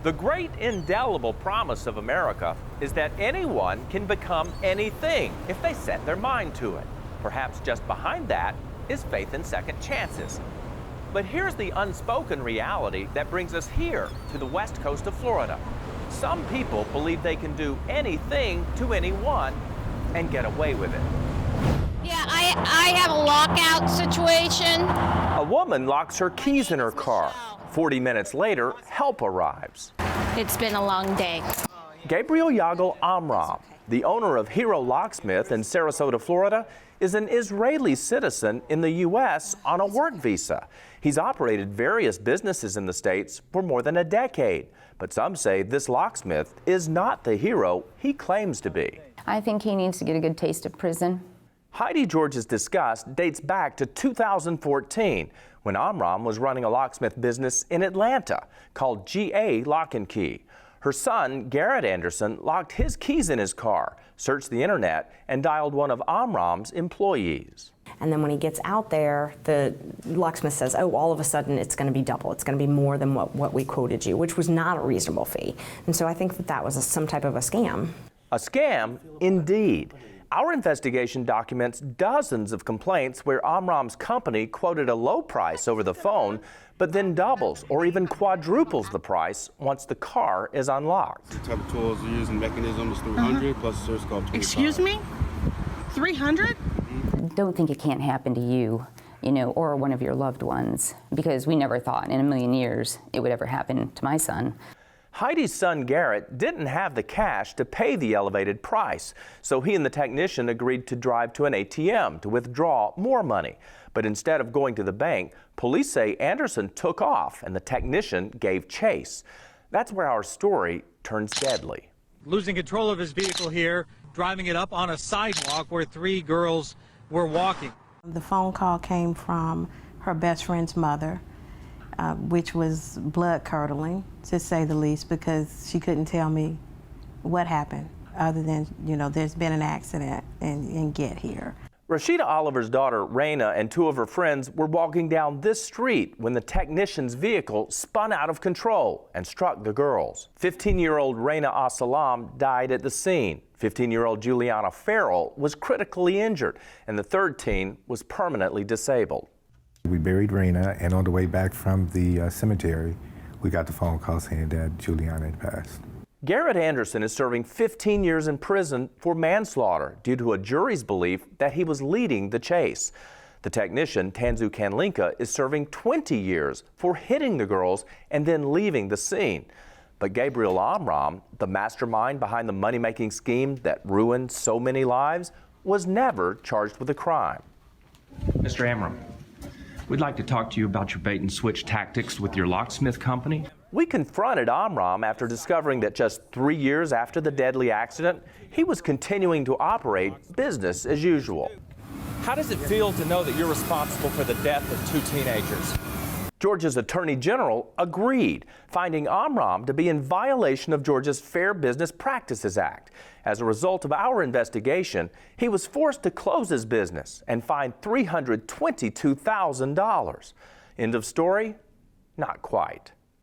The great indelible promise of America is that anyone can become anything if they set their mind to it. Perhaps just behind that is faith in second chances. But here's the unspoken reality that brings us here to the west coast of Florida. Some people believe they can do anything to anyone and get away with it. Yeah, I have a lockout situation. A woman locks her keys in her car. 40 minutes later, help arrives. It's been a long day. Gabriel Yagal Amram, the owner of Hero Locksmith in Sarasota, Florida, is an Israeli citizen in the U.S. on a work visa. He's operated various businesses in the States for more than a decade. But some say this locksmith is not the hero he claims to be. I think he needs to get a good taste of prison. Heidi George's disgust dates back to 2014 when Amram was running a locksmith business in Atlanta called GA Lock and Key. Her son, Garrett Anderson, locked his keys in his car, searched the internet, and dialed one of Amram's employees. And then when he gets out there, the locksmith says, oh, all of a sudden it's going to be double. It's going to be more than what we quoted you, which was not a reasonable fee. And so I think that was some type of a scam. A scam, indeed. Our investigation documents dozens of complaints where Amram's company quoted a low price over the phone, but then doubles or even quadruples the price once the car is unlocked. The type of tools we use and mechanism is 300 plus a service called 25. Excuse me? 300? Don't think it can't happen to you, or one of your loved ones, because we never thought in a million years it would ever happen to my son. Heidi's son Garrett didn't have the cash to pay the elevated price, so he and the technician agreed to drive to an ATM to withdraw more money. But instead of going to the bank, police say Anderson took off and the technician gave chase. That's where our story turns deadly. Losing control of his vehicle here, driving it up on a sidewalk where 3 girls were walking. The phone call came from her best friend's mother, which was blood-curdling, to say the least, because she couldn't tell me what happened other than, there's been an accident and get here. Rashida Oliver's daughter, Raina, and 2 of her friends were walking down this street when the technician's vehicle spun out of control and struck the girls. 15-year-old Raina Asalam died at the scene. 15-year-old Juliana Farrell was critically injured, and the third teen was permanently disabled. We buried Raina, and on the way back from the cemetery, we got the phone call saying that Juliana had passed. Garrett Anderson is serving 15 years in prison for manslaughter due to a jury's belief that he was leading the chase. The technician, Tanzu Kanlinka, is serving 20 years for hitting the girls and then leaving the scene. But Gabriel Amram, the mastermind behind the money-making scheme that ruined so many lives, was never charged with a crime. Mr. Amram, we'd like to talk to you about your bait and switch tactics with your locksmith company. We confronted Amram after discovering that just 3 years after the deadly accident, he was continuing to operate business as usual. How does it feel to know that you're responsible for the death of 2 teenagers? Georgia's Attorney General agreed, finding Amram to be in violation of Georgia's Fair Business Practices Act. As a result of our investigation, he was forced to close his business and fined $322,000. End of story? Not quite.